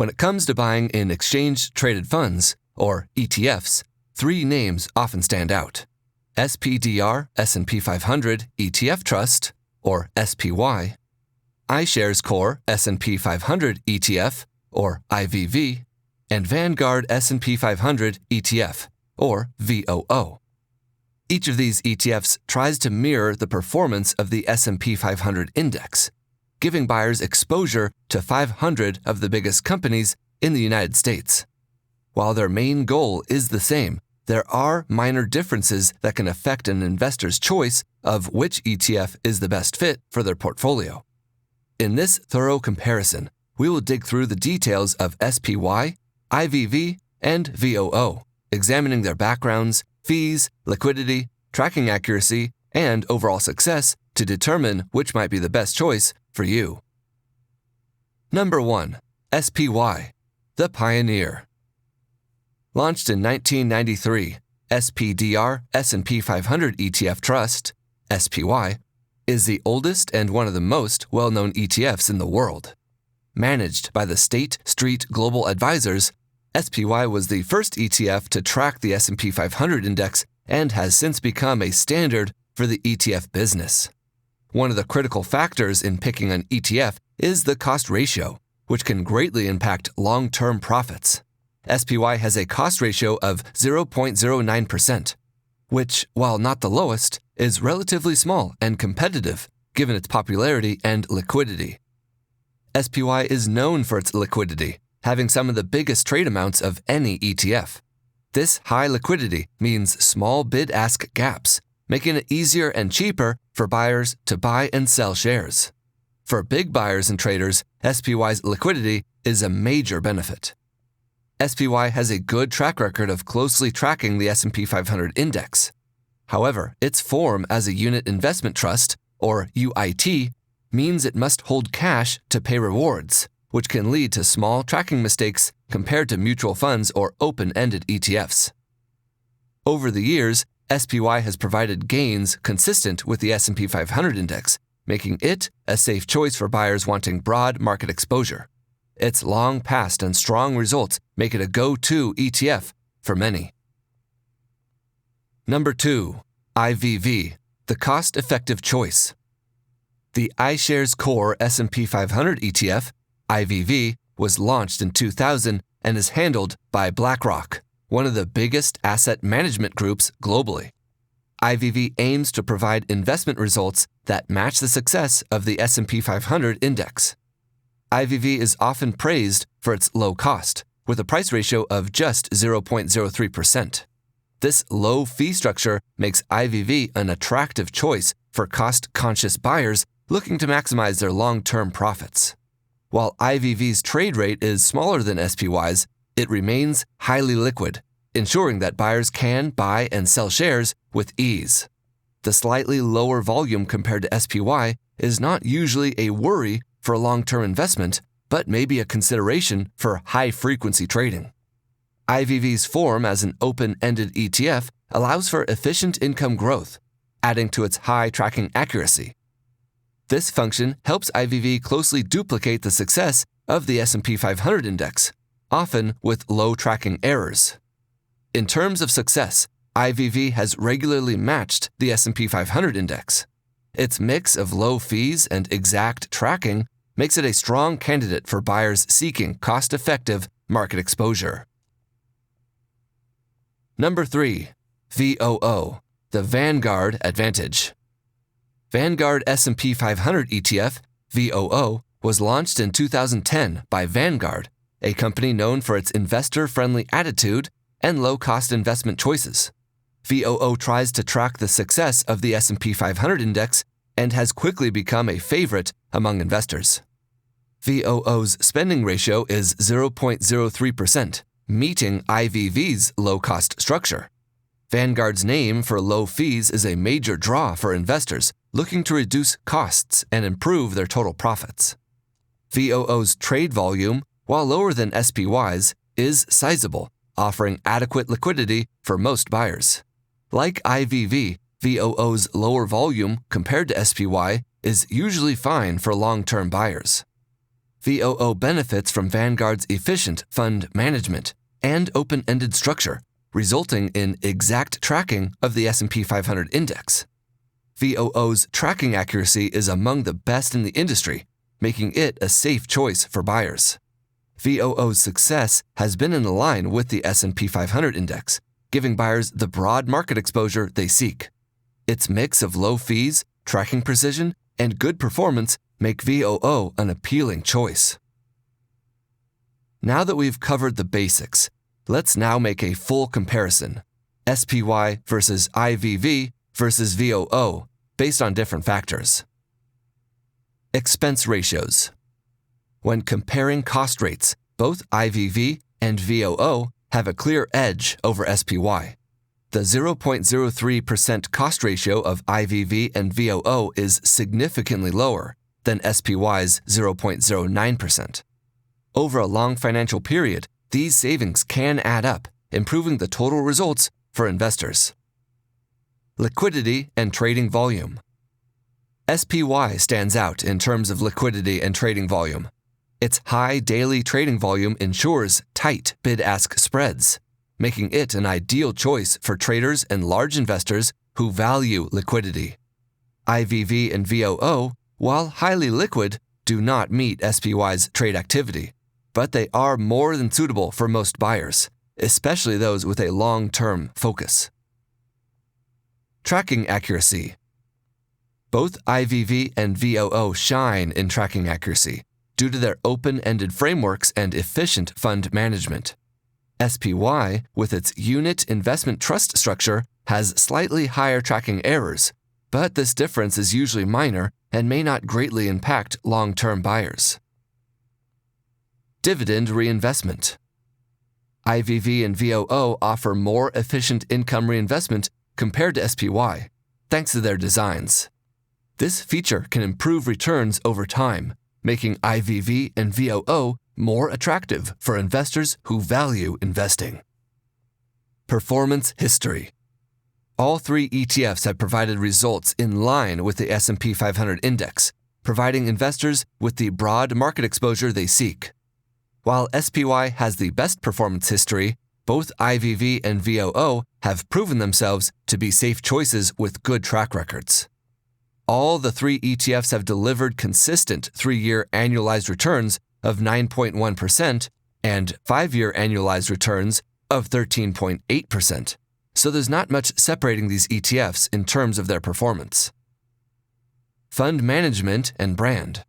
When it comes to buying in exchange-traded funds, or ETFs, three names often stand out: SPDR S&P 500 ETF Trust, or SPY, iShares Core S&P 500 ETF, or IVV, and Vanguard S&P 500 ETF, or VOO. Each of these ETFs tries to mirror the performance of the S&P 500 index, giving buyers exposure to 500 of the biggest companies in the United States. While their main goal is the same, there are minor differences that can affect an investor's choice of which ETF is the best fit for their portfolio. In this thorough comparison, we will dig through the details of SPY, IVV, and VOO, examining their backgrounds, fees, liquidity, tracking accuracy, and overall success to determine which might be the best choice for you. Number 1. SPY, the Pioneer. Launched in 1993, SPDR S&P 500 ETF Trust, SPY, is the oldest and one of the most well-known ETFs in the world. Managed by the State Street Global Advisors, SPY was the first ETF to track the S&P 500 index and has since become a standard for the ETF business. One of the critical factors in picking an ETF is the cost ratio, which can greatly impact long-term profits. SPY has a cost ratio of 0.09%, which, while not the lowest, is relatively small and competitive given its popularity and liquidity. SPY is known for its liquidity, having some of the biggest trade amounts of any ETF. This high liquidity means small bid-ask gaps, making it easier and cheaper for buyers to buy and sell shares. For big buyers and traders, SPY's liquidity is a major benefit. SPY has a good track record of closely tracking the S&P 500 index. However, its form as a unit investment trust, or UIT, means it must hold cash to pay rewards, which can lead to small tracking mistakes compared to mutual funds or open-ended ETFs. Over the years, SPY has provided gains consistent with the S&P 500 index, making it a safe choice for buyers wanting broad market exposure. Its long past and strong results make it a go-to ETF for many. Number 2. IVV, the cost-effective choice. The iShares Core S&P 500 ETF, IVV, was launched in 2000 and is handled by BlackRock, one of the biggest asset management groups globally. IVV aims to provide investment results that match the success of the S&P 500 index. IVV is often praised for its low cost, with a price ratio of just 0.03%. This low fee structure makes IVV an attractive choice for cost-conscious buyers looking to maximize their long-term profits. While IVV's trade rate is smaller than SPY's, it remains highly liquid, ensuring that buyers can buy and sell shares with ease. The slightly lower volume compared to SPY is not usually a worry for long-term investment, but may be a consideration for high-frequency trading. IVV's form as an open-ended ETF allows for efficient income growth, adding to its high tracking accuracy. This function helps IVV closely duplicate the success of the S&P 500 index, often with low tracking errors. In terms of success, IVV has regularly matched the S&P 500 index. Its mix of low fees and exact tracking makes it a strong candidate for buyers seeking cost-effective market exposure. Number 3. VOO, the Vanguard Advantage. Vanguard S&P 500 ETF, VOO, was launched in 2010 by Vanguard, a company known for its investor-friendly attitude and low-cost investment choices. VOO tries to track the success of the S&P 500 index and has quickly become a favorite among investors. VOO's spending ratio is 0.03%, meeting IVV's low-cost structure. Vanguard's name for low fees is a major draw for investors looking to reduce costs and improve their total profits. VOO's trade volume, while lower than SPY's, is sizable, offering adequate liquidity for most buyers. Like IVV, VOO's lower volume compared to SPY is usually fine for long-term buyers. VOO benefits from Vanguard's efficient fund management and open-ended structure, resulting in exact tracking of the S&P 500 index. VOO's tracking accuracy is among the best in the industry, making it a safe choice for buyers. VOO's success has been in line with the S&P 500 index, giving buyers the broad market exposure they seek. Its mix of low fees, tracking precision, and good performance make VOO an appealing choice. Now that we've covered the basics, let's now make a full comparison: SPY versus IVV versus VOO, based on different factors. Expense ratios. When comparing cost rates, both IVV and VOO have a clear edge over SPY. The 0.03% cost ratio of IVV and VOO is significantly lower than SPY's 0.09%. Over a long financial period, these savings can add up, improving the total results for investors. Liquidity and trading volume. SPY stands out in terms of liquidity and trading volume. Its high daily trading volume ensures tight bid-ask spreads, making it an ideal choice for traders and large investors who value liquidity. IVV and VOO, while highly liquid, do not meet SPY's trade activity, but they are more than suitable for most buyers, especially those with a long-term focus. Tracking accuracy. Both IVV and VOO shine in tracking accuracy due to their open-ended frameworks and efficient fund management. SPY, with its unit investment trust structure, has slightly higher tracking errors, but this difference is usually minor and may not greatly impact long-term buyers. Dividend reinvestment. IVV and VOO offer more efficient income reinvestment compared to SPY, thanks to their designs. This feature can improve returns over time, making IVV and VOO more attractive for investors who value investing. Performance history. All three ETFs have provided results in line with the S&P 500 index, providing investors with the broad market exposure they seek. While SPY has the best performance history, both IVV and VOO have proven themselves to be safe choices with good track records. All the three ETFs have delivered consistent 3-year annualized returns of 9.1% and 5-year annualized returns of 13.8%, so there's not much separating these ETFs in terms of their performance. Fund management and brand.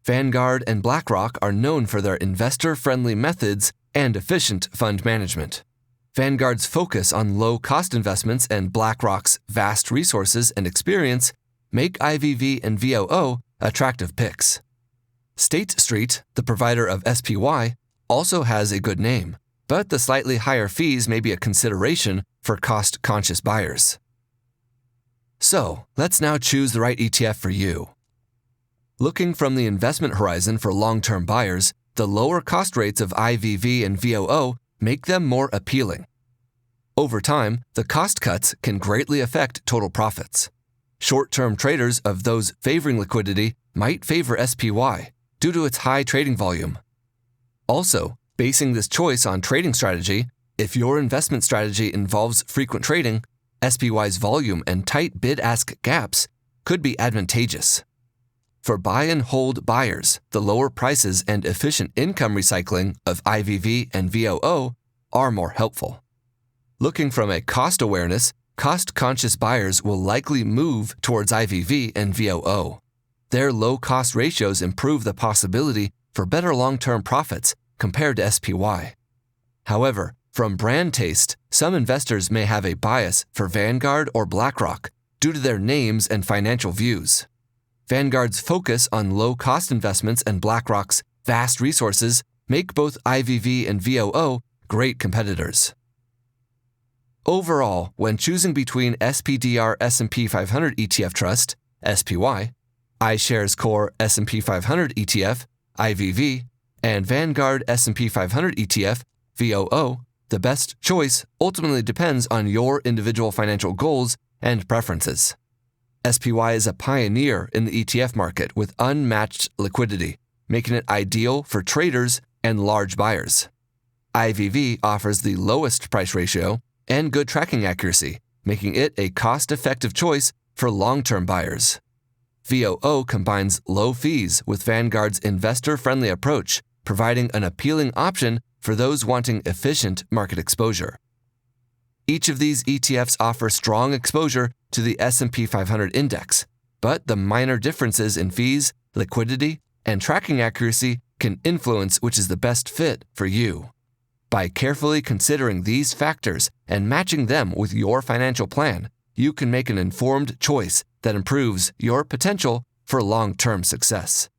Vanguard and BlackRock are known for their investor-friendly methods and efficient fund management. Vanguard's focus on low-cost investments and BlackRock's vast resources and experience make IVV and VOO attractive picks. State Street, the provider of SPY, also has a good name, but the slightly higher fees may be a consideration for cost-conscious buyers. So, let's now choose the right ETF for you. Looking from the investment horizon for long-term buyers, the lower cost rates of IVV and VOO make them more appealing. Over time, the cost cuts can greatly affect total profits. Short-term traders of those favoring liquidity might favor SPY due to its high trading volume. Also, basing this choice on trading strategy, if your investment strategy involves frequent trading, SPY's volume and tight bid-ask gaps could be advantageous. For buy-and-hold buyers, the lower prices and efficient income recycling of IVV and VOO are more helpful. Looking from a cost awareness, cost-conscious buyers will likely move towards IVV and VOO. Their low-cost ratios improve the possibility for better long-term profits compared to SPY. However, from brand taste, some investors may have a bias for Vanguard or BlackRock due to their names and financial views. Vanguard's focus on low-cost investments and BlackRock's vast resources make both IVV and VOO great competitors. Overall, when choosing between SPDR S&P 500 ETF Trust, SPY, iShares Core S&P 500 ETF, IVV, and Vanguard S&P 500 ETF, VOO, the best choice ultimately depends on your individual financial goals and preferences. SPY is a pioneer in the ETF market with unmatched liquidity, making it ideal for traders and large buyers. IVV offers the lowest price ratio and good tracking accuracy, making it a cost-effective choice for long-term buyers. VOO combines low fees with Vanguard's investor-friendly approach, providing an appealing option for those wanting efficient market exposure. Each of these ETFs offer strong exposure to the S&P 500 index, but the minor differences in fees, liquidity, and tracking accuracy can influence which is the best fit for you. By carefully considering these factors and matching them with your financial plan, you can make an informed choice that improves your potential for long-term success.